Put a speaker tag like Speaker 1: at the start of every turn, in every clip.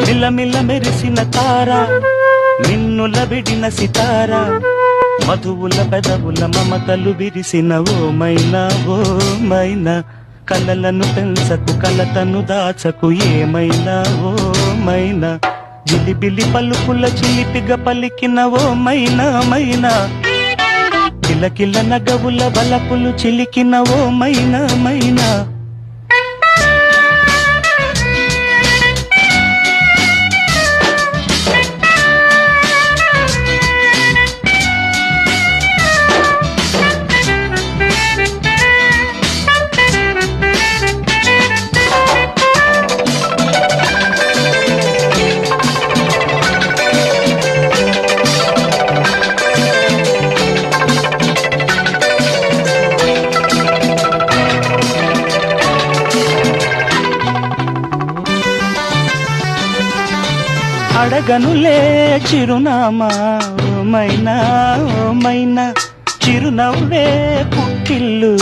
Speaker 1: మిలమిల మెరిసిన తార, మిన్నుల విడిన సితార, మధువుల పెదవుల మమతలు విరిసిన ఓ మైనా, ఓ మైనా, కలలను పెంచకు కలతను దాచకు ఏమైనా, ఓ మైనా, జిలిబిలి పలుకుల చిలిపిగా పలికిన ఓ మైనా, మైనా, కిలకిల నగవుల బలపులు చిలికిన ఓ మైనా, మైనా. అడగనులే చిరునామా ఓ మైనా, ఓ మైనా, చిరునవ్వే పుట్టిల్లు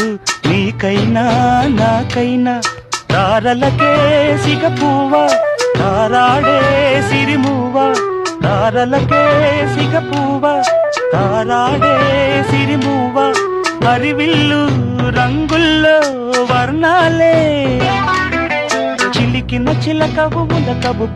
Speaker 1: నీకైనా నాకైనా, తారలకే సిగపువ్వ తారాడే సిరిమువ్వ, తారలకే సిగపువ్వ తారాడే సిరిమువ్వ, హరివిల్లు రంగుల్లో వర్ణాలే చిలికిన చిలకవు ములకవు